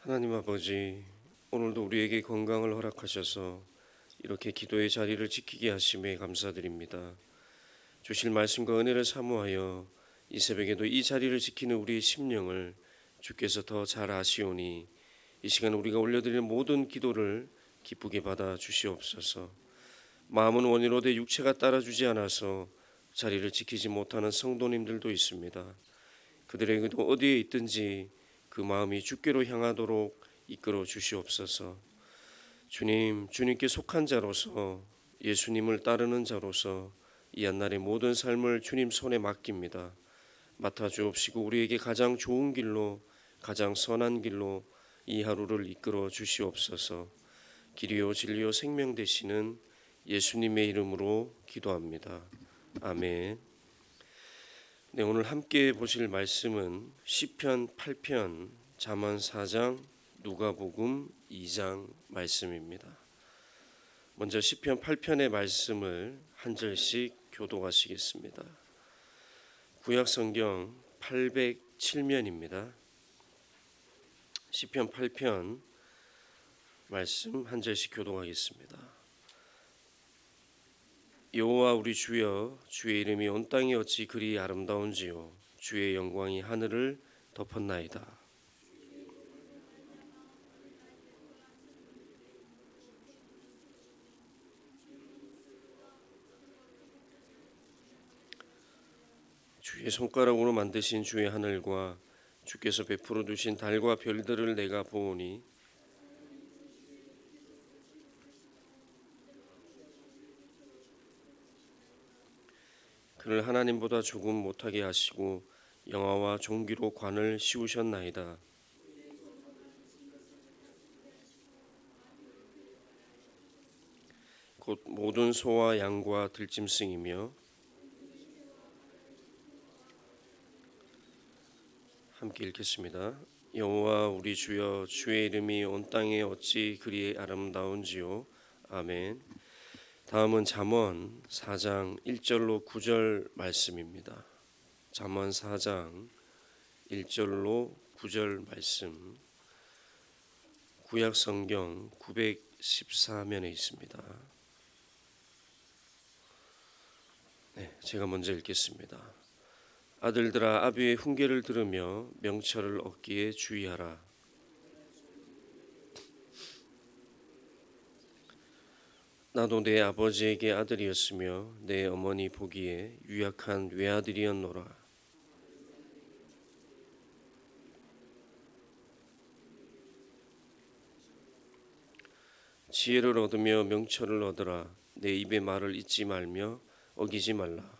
하나님 아버지, 오늘도 우리에게 건강을 허락하셔서 이렇게 기도의 자리를 지키게 하심에 감사드립니다. 주실 말씀과 은혜를 사모하여 이 새벽에도 이 자리를 지키는 우리의 심령을 주께서 더 잘 아시오니 이 시간 우리가 올려드리는 모든 기도를 기쁘게 받아 주시옵소서. 마음은 원이로되 육체가 따라주지 않아서 자리를 지키지 못하는 성도님들도 있습니다. 그들에게도 어디에 있든지 그 마음이 주께로 향하도록 이끌어 주시옵소서. 주님, 주님께 속한 자로서 예수님을 따르는 자로서 이 한날의 모든 삶을 주님 손에 맡깁니다. 맡아 주옵시고 우리에게 가장 좋은 길로, 가장 선한 길로 이 하루를 이끌어 주시옵소서. 길이요 진리요 생명 되시는 예수님의 이름으로 기도합니다. 아멘. 네, 오늘 함께 보실 말씀은 시편 8편, 잠언 4장, 누가복음 2장 말씀입니다. 먼저 시편 8편의 말씀을 한 절씩 교독하시겠습니다. 구약 성경 807면입니다. 시편 8편 말씀 한 절씩 교독하겠습니다. 여호와 우리 주여, 주의 이름이 온 땅에 어찌 그리 아름다운지요. 주의 영광이 하늘을 덮었나이다. 주의 손가락으로 만드신 주의 하늘과 주께서 베풀어 두신 달과 별들을 내가 보오니 그를 하나님보다 조금 못하게 하시고 영화와 종기로 관을 씌우셨나이다. 곧 모든 소와 양과 들짐승이며 함께 읽겠습니다. 여호와 우리 주여, 주의 이름이 온 땅에 어찌 그리 아름다운지요. 아멘. 다음은 잠언 4장 1절로 9절 말씀입니다. 잠언 4장 1절로 9절 말씀, 구약 성경 914면에 있습니다. 네, 제가 먼저 읽겠습니다. 아들들아, 아비의 훈계를 들으며 명철을 얻기에 주의하라. 나도 내 아버지에게 아들이었으며 내 어머니 보기에 유약한 외아들이었노라. 지혜를 얻으며 명철을 얻으라. 내 입의 말을 잊지 말며 어기지 말라.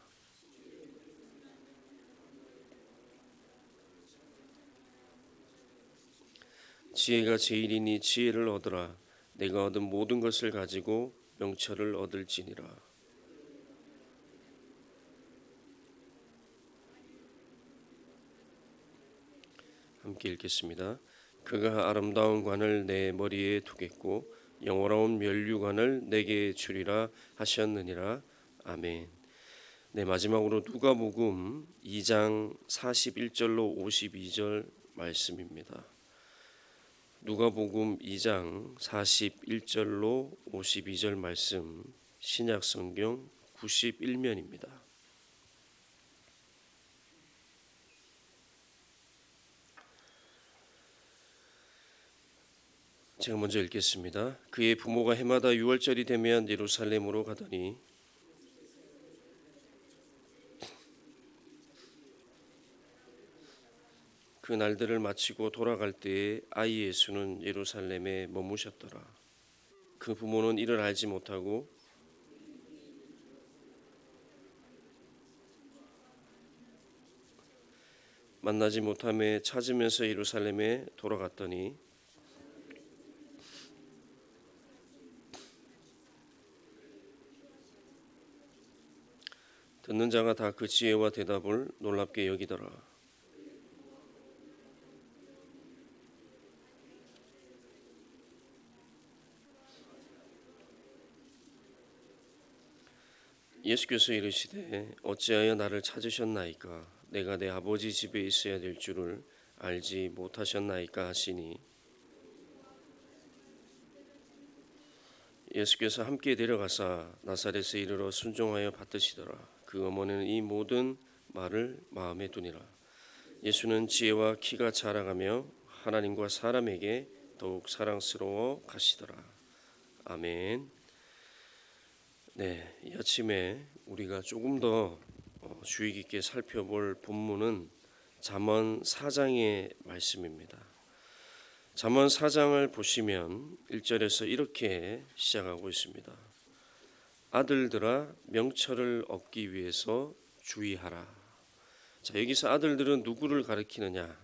지혜가 제일이니 지혜를 얻으라. 내가 얻은 모든 것을 가지고 명철을 얻을지니라. 함께 읽겠습니다. 그가 아름다운 관을 내 머리에 두겠고 영화로운 면류관을 내게 주리라 하셨느니라. 아멘. 네, 마지막으로 누가복음 2장 41절로 52절 말씀입니다. 누가복음 2장 41절로 52절 말씀, 신약성경 91면입니다. 제가 먼저 읽겠습니다. 그의 부모가 해마다 유월절이 되면 예루살렘으로 가더니 그 날들을 마치고 돌아갈 때에 아이 예수는 예루살렘에 머무셨더라. 그 부모는 이를 알지 못하고 만나지 못함에 찾으면서 예루살렘에 돌아갔더니 듣는 자가 다 그 지혜와 대답을 놀랍게 여기더라. 예수께서 이르시되 어찌하여 나를 찾으셨나이까? 내가 내 아버지 집에 있어야 될 줄을 알지 못하셨나이까 하시니 예수께서 함께 데려가사 나사렛에 이르러 순종하여 받드시더라. 그 어머니는 이 모든 말을 마음에 두니라. 예수는 지혜와 키가 자라가며 하나님과 사람에게 더욱 사랑스러워 가시더라. 아멘. 네, 이 아침에 우리가 조금 더 주의 깊게 살펴볼 본문은 잠언 4장의 말씀입니다. 잠언 4장을 보시면 1절에서 이렇게 시작하고 있습니다. 아들들아 명철을 얻기 위해서 주의하라. 자, 여기서 아들들은 누구를 가리키느냐?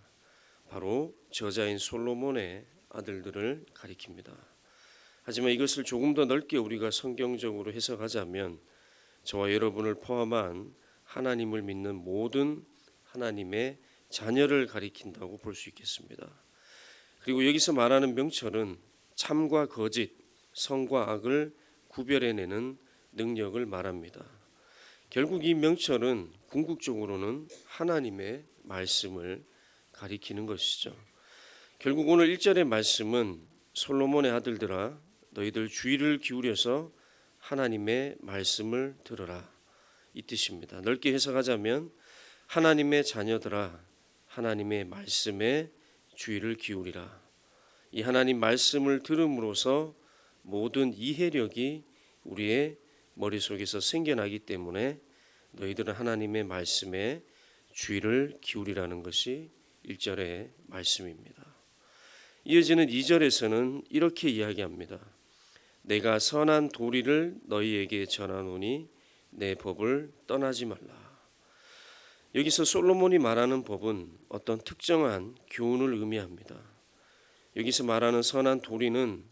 바로 저자인 솔로몬의 아들들을 가리킵니다. 하지만 이것을 조금 더 넓게 우리가 성경적으로 해석하자면 저와 여러분을 포함한 하나님을 믿는 모든 하나님의 자녀를 가리킨다고 볼 수 있겠습니다. 그리고 여기서 말하는 명철은 참과 거짓, 선과 악을 구별해내는 능력을 말합니다. 결국 이 명철은 궁극적으로는 하나님의 말씀을 가리키는 것이죠. 결국 오늘 1절의 말씀은 솔로몬의 아들들아 너희들 주의를 기울여서 하나님의 말씀을 들으라, 이 뜻입니다. 넓게 해석하자면 하나님의 자녀들아 하나님의 말씀에 주의를 기울이라. 이 하나님 말씀을 들음으로써 모든 이해력이 우리의 머릿속에서 생겨나기 때문에 너희들은 하나님의 말씀에 주의를 기울이라는 것이 1절의 말씀입니다. 이어지는 2절에서는 이렇게 이야기합니다. 내가 선한 도리를 너희에게 전하노니 내 법을 떠나지 말라. 여기서 솔로몬이 말하는 법은 어떤 특정한 교훈을 의미합니다. 여기서 말하는 선한 도리는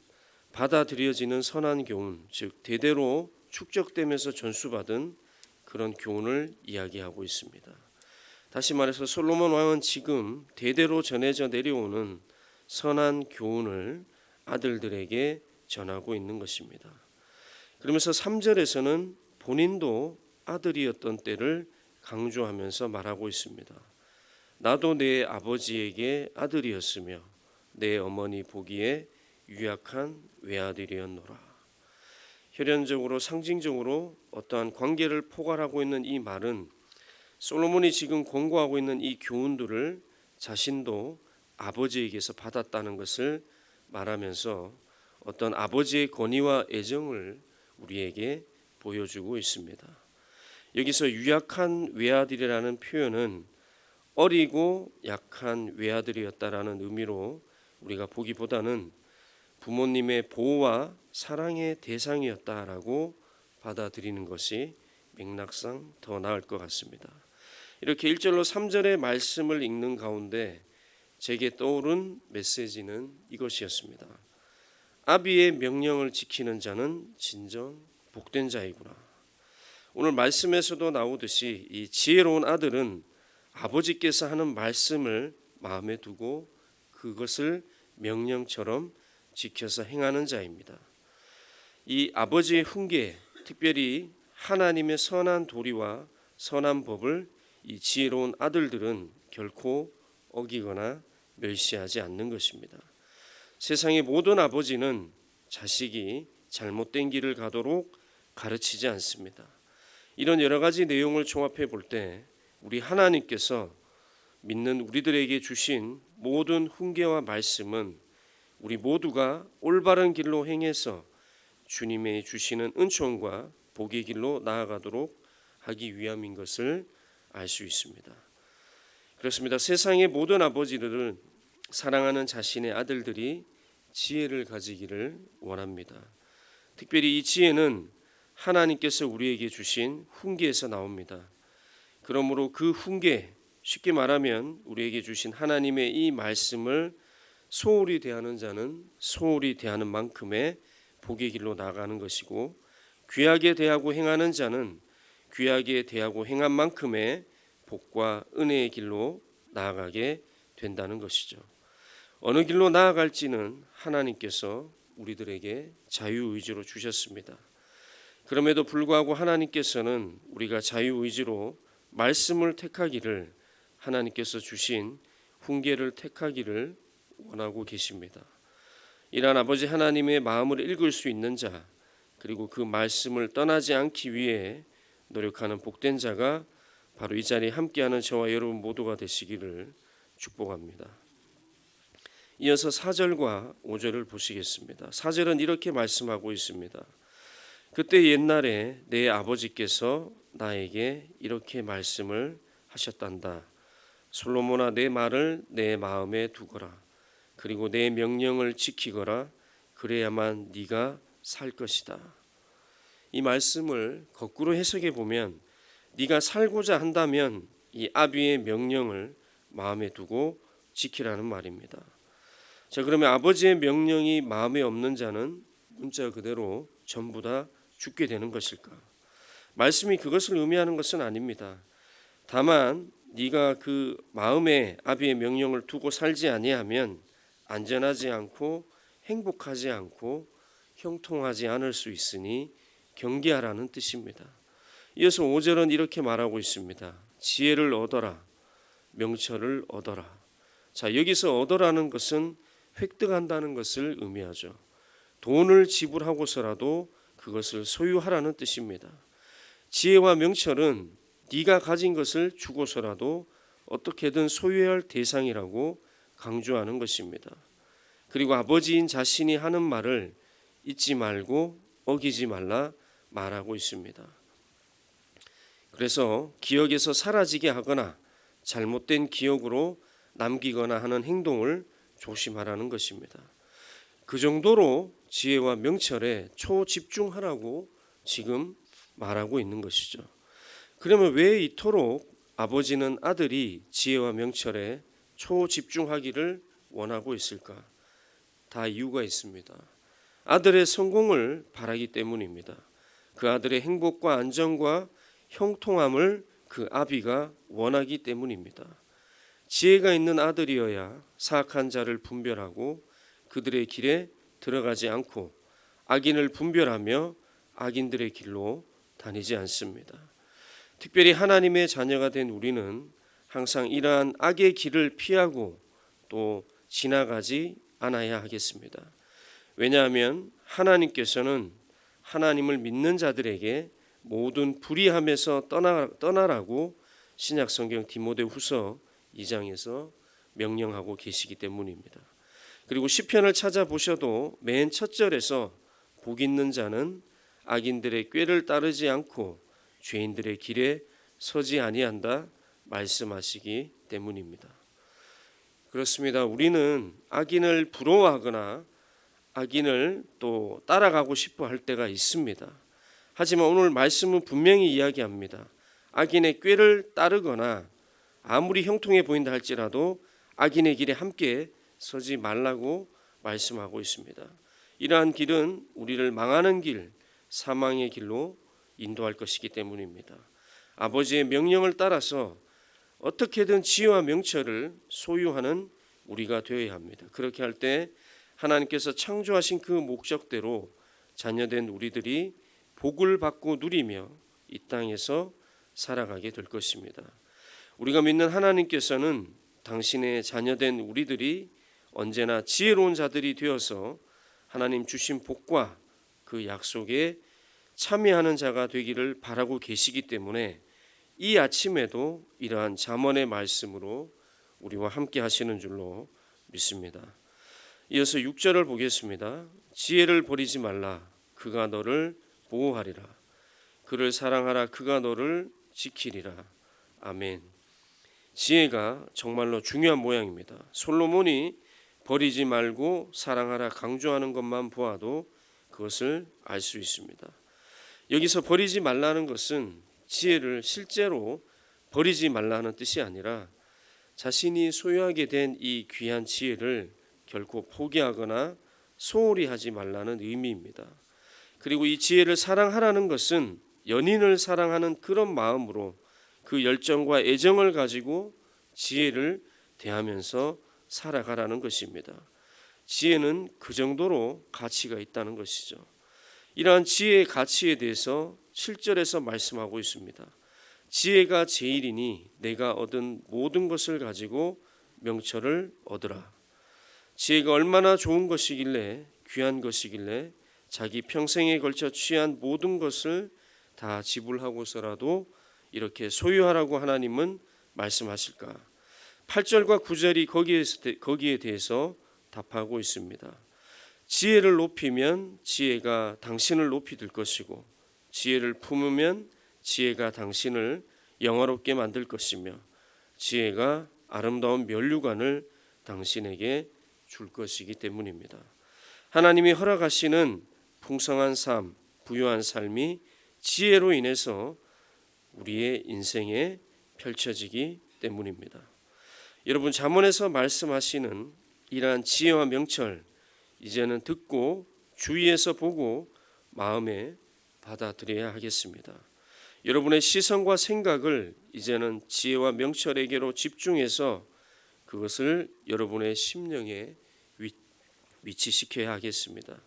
받아들여지는 선한 교훈, 즉 대대로 축적되면서 전수받은 그런 교훈을 이야기하고 있습니다. 다시 말해서 솔로몬 왕은 지금 대대로 전해져 내려오는 선한 교훈을 아들들에게 전하고 있는 것입니다. 그러면서 3절에서는 본인도 아들이었던 때를 강조하면서 말하고 있습니다. 나도 내 아버지에게 아들이었으며 내 어머니 보기에 유약한 외아들이었노라. 혈연적으로 상징적으로 어떠한 관계를 포괄하고 있는 이 말은 솔로몬이 지금 권고하고 있는 이 교훈들을 자신도 아버지에게서 받았다는 것을 말하면서 어떤 아버지의 권위와 애정을 우리에게 보여주고 있습니다. 여기서 유약한 외아들이라는 표현은 어리고 약한 외아들이었다라는 의미로 우리가 보기보다는 부모님의 보호와 사랑의 대상이었다라고 받아들이는 것이 맥락상 더 나을 것 같습니다. 이렇게 1절로 3절의 말씀을 읽는 가운데 제게 떠오른 메시지는 이것이었습니다. 아비의 명령을 지키는 자는 진정 복된 자이구나. 오늘 말씀에서도 나오듯이 이 지혜로운 아들은 아버지께서 하는 말씀을 마음에 두고 그것을 명령처럼 지켜서 행하는 자입니다. 이 아버지의 훈계, 특별히 하나님의 선한 도리와 선한 법을 이 지혜로운 아들들은 결코 어기거나 멸시하지 않는 것입니다. 세상의 모든 아버지는 자식이 잘못된 길을 가도록 가르치지 않습니다. 이런 여러 가지 내용을 종합해 볼 때 우리 하나님께서 믿는 우리들에게 주신 모든 훈계와 말씀은 우리 모두가 올바른 길로 행해서 주님의 주시는 은총과 복의 길로 나아가도록 하기 위함인 것을 알 수 있습니다. 그렇습니다. 세상의 모든 아버지들은 사랑하는 자신의 아들들이 지혜를 가지기를 원합니다. 특별히 이 지혜는 하나님께서 우리에게 주신 훈계에서 나옵니다. 그러므로 그 훈계, 쉽게 말하면 우리에게 주신 하나님의 이 말씀을 소홀히 대하는 자는 소홀히 대하는 만큼의 복의 길로 나아가는 것이고, 귀하게 대하고 행하는 자는 귀하게 대하고 행한 만큼의 복과 은혜의 길로 나아가게 된다는 것이죠. 어느 길로 나아갈지는 하나님께서 우리들에게 자유의지로 주셨습니다. 그럼에도 불구하고 하나님께서는 우리가 자유의지로 말씀을 택하기를, 하나님께서 주신 훈계를 택하기를 원하고 계십니다. 이러한 아버지 하나님의 마음을 읽을 수 있는 자, 그리고 그 말씀을 떠나지 않기 위해 노력하는 복된 자가 바로 이 자리에 함께하는 저와 여러분 모두가 되시기를 축복합니다. 이어서 4절과 5절을 보시겠습니다. 4절은 이렇게 말씀하고 있습니다. 그때 옛날에 내 아버지께서 나에게 이렇게 말씀을 하셨단다. 솔로몬아, 내 말을 내 마음에 두거라. 그리고 내 명령을 지키거라. 그래야만 네가 살 것이다. 이 말씀을 거꾸로 해석해 보면 네가 살고자 한다면 이 아비의 명령을 마음에 두고 지키라는 말입니다. 자, 그러면 아버지의 명령이 마음에 없는 자는 문자 그대로 전부 다 죽게 되는 것일까? 말씀이 그것을 의미하는 것은 아닙니다. 다만 네가 그 마음에 아비의 명령을 두고 살지 아니하면 안전하지 않고 행복하지 않고 형통하지 않을 수 있으니 경계하라는 뜻입니다. 이어서 5절은 이렇게 말하고 있습니다. 지혜를 얻어라, 명철을 얻어라. 자, 여기서 얻어라는 것은 획득한다는 것을 의미하죠. 돈을 지불하고서라도 그것을 소유하라는 뜻입니다. 지혜와 명철은 네가 가진 것을 주고서라도 어떻게든 소유해야 할 대상이라고 강조하는 것입니다. 그리고 아버지인 자신이 하는 말을 잊지 말고 어기지 말라 말하고 있습니다. 그래서 기억에서 사라지게 하거나 잘못된 기억으로 남기거나 하는 행동을 조심하라는 것입니다. 그 정도로 지혜와 명철에 초집중하라고 지금 말하고 있는 것이죠. 그러면 왜 이토록 아버지는 아들이 지혜와 명철에 초집중하기를 원하고 있을까? 다 이유가 있습니다. 아들의 성공을 바라기 때문입니다. 그 아들의 행복과 안정과 형통함을 그 아비가 원하기 때문입니다. 지혜가 있는 아들이어야 사악한 자를 분별하고 그들의 길에 들어가지 않고 악인을 분별하며 악인들의 길로 다니지 않습니다. 특별히 하나님의 자녀가 된 우리는 항상 이러한 악의 길을 피하고 또 지나가지 않아야 하겠습니다. 왜냐하면 하나님께서는 하나님을 믿는 자들에게 모든 불의함에서 떠나라고 신약성경 디모데후서 2장에서 명령하고 계시기 때문입니다. 그리고 시편을 찾아보셔도 맨 첫 절에서 복 있는 자는 악인들의 꾀를 따르지 않고 죄인들의 길에 서지 아니한다 말씀하시기 때문입니다. 그렇습니다. 우리는 악인을 부러워하거나 악인을 또 따라가고 싶어 할 때가 있습니다. 하지만 오늘 말씀은 분명히 이야기합니다. 악인의 꾀를 따르거나 아무리 형통해 보인다 할지라도 악인의 길에 함께 서지 말라고 말씀하고 있습니다. 이러한 길은 우리를 망하는 길, 사망의 길로 인도할 것이기 때문입니다. 아버지의 명령을 따라서 어떻게든 지혜와 명철을 소유하는 우리가 되어야 합니다. 그렇게 할 때 하나님께서 창조하신 그 목적대로 자녀된 우리들이 복을 받고 누리며 이 땅에서 살아가게 될 것입니다. 우리가 믿는 하나님께서는 당신의 자녀된 우리들이 언제나 지혜로운 자들이 되어서 하나님 주신 복과 그 약속에 참여하는 자가 되기를 바라고 계시기 때문에 이 아침에도 이러한 잠언의 말씀으로 우리와 함께 하시는 줄로 믿습니다. 이어서 6절을 보겠습니다. 지혜를 버리지 말라. 그가 너를 보호하리라. 그를 사랑하라. 그가 너를 지키리라. 아멘. 지혜가 정말로 중요한 모양입니다. 솔로몬이 버리지 말고 사랑하라 강조하는 것만 보아도 그것을 알 수 있습니다. 여기서 버리지 말라는 것은 지혜를 실제로 버리지 말라는 뜻이 아니라 자신이 소유하게 된 이 귀한 지혜를 결코 포기하거나 소홀히 하지 말라는 의미입니다. 그리고 이 지혜를 사랑하라는 것은 연인을 사랑하는 그런 마음으로 그 열정과 애정을 가지고 지혜를 대하면서 살아가라는 것입니다. 지혜는 그 정도로 가치가 있다는 것이죠. 이러한 지혜의 가치에 대해서 7절에서 말씀하고 있습니다. 지혜가 제일이니 내가 얻은 모든 것을 가지고 명철을 얻으라. 지혜가 얼마나 좋은 것이길래 귀한 것이길래 자기 평생에 걸쳐 취한 모든 것을 다 지불하고서라도 이렇게 소유하라고 하나님은 말씀하실까? 8절과 9절이 거기에 대해서 답하고 있습니다. 지혜를 높이면 지혜가 당신을 높이 들 것이고, 지혜를 품으면 지혜가 당신을 영화롭게 만들 것이며, 지혜가 아름다운 면류관을 당신에게 줄 것이기 때문입니다. 하나님이 허락하시는 풍성한 삶, 부유한 삶이 지혜로 인해서 우리의 인생에 펼쳐지기 때문입니다. 여러분, 잠언에서 말씀하시는 이러한 지혜와 명철, 이제는 듣고 주위에서 보고 마음에 받아들여야 하겠습니다. 여러분의 시선과 생각을 이제는 지혜와 명철에게로 집중해서 그것을 여러분의 심령에 위치시켜야 하겠습니다.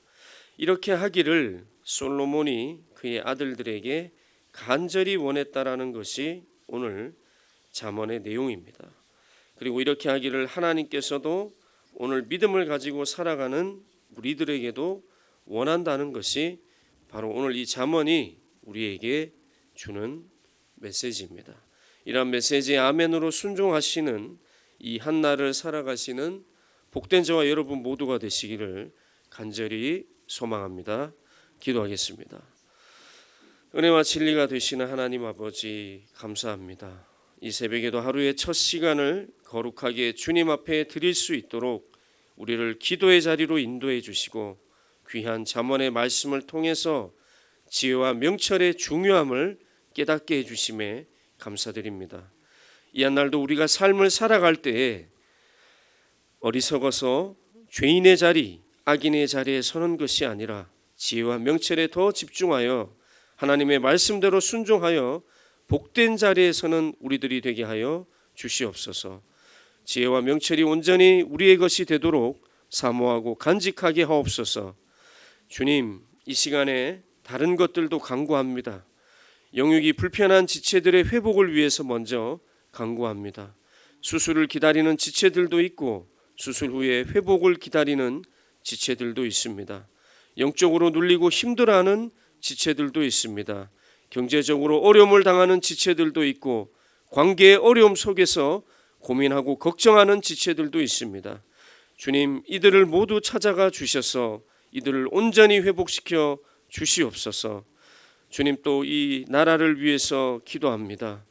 이렇게 하기를 솔로몬이 그의 아들들에게 간절히 원했다라는 것이 오늘 잠언의 내용입니다. 그리고 이렇게 하기를 하나님께서도 오늘 믿음을 가지고 살아가는 우리들에게도 원한다는 것이 바로 오늘 이 잠언이 우리에게 주는 메시지입니다. 이러한 메시지에 아멘으로 순종하시는 이 한날을 살아가시는 복된 저와 여러분 모두가 되시기를 간절히 소망합니다. 기도하겠습니다. 은혜와 진리가 되시는 하나님 아버지, 감사합니다. 이 새벽에도 하루의 첫 시간을 거룩하게 주님 앞에 드릴 수 있도록 우리를 기도의 자리로 인도해 주시고, 귀한 잠언의 말씀을 통해서 지혜와 명철의 중요함을 깨닫게 해주심에 감사드립니다. 이 한날도 우리가 삶을 살아갈 때에 어리석어서 죄인의 자리, 악인의 자리에 서는 것이 아니라 지혜와 명철에 더 집중하여 하나님의 말씀대로 순종하여 복된 자리에 서는 우리들이 되게 하여 주시옵소서. 지혜와 명철이 온전히 우리의 것이 되도록 사모하고 간직하게 하옵소서. 주님, 이 시간에 다른 것들도 간구합니다. 영육이 불편한 지체들의 회복을 위해서 먼저 간구합니다. 수술을 기다리는 지체들도 있고 수술 후에 회복을 기다리는 지체들도 있습니다. 영적으로 눌리고 힘들어하는 지체들도 있습니다. 경제적으로 어려움을 당하는 지체들도 있고 관계의 어려움 속에서 고민하고 걱정하는 지체들도 있습니다. 주님, 이들을 모두 찾아가 주셔서 이들을 온전히 회복시켜 주시옵소서. 주님, 또 이 나라를 위해서 기도합니다.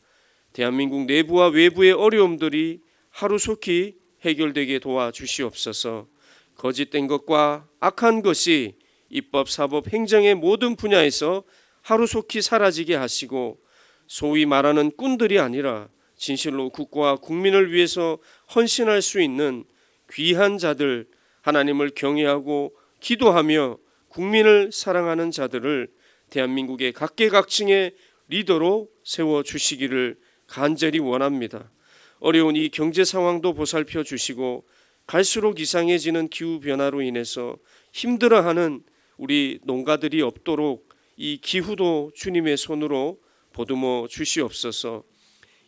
대한민국 내부와 외부의 어려움들이 하루속히 해결되게 도와주시옵소서. 거짓된 것과 악한 것이 입법, 사법, 행정의 모든 분야에서 하루속히 사라지게 하시고, 소위 말하는 꾼들이 아니라 진실로 국가와 국민을 위해서 헌신할 수 있는 귀한 자들, 하나님을 경외하고 기도하며 국민을 사랑하는 자들을 대한민국의 각계각층의 리더로 세워주시기를 간절히 원합니다. 어려운 이 경제 상황도 보살펴 주시고, 갈수록 이상해지는 기후변화로 인해서 힘들어하는 우리 농가들이 없도록 이 기후도 주님의 손으로 보듬어 주시옵소서.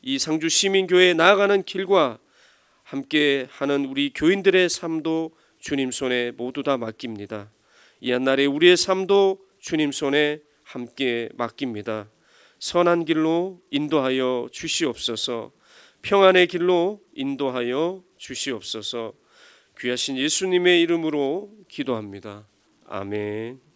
이 상주 시민교회에 나아가는 길과 함께 하는 우리 교인들의 삶도 주님 손에 모두 다 맡깁니다. 이 한날에 우리의 삶도 주님 손에 함께 맡깁니다. 선한 길로 인도하여 주시옵소서. 평안의 길로 인도하여 주시옵소서. 귀하신 예수님의 이름으로 기도합니다. 아멘.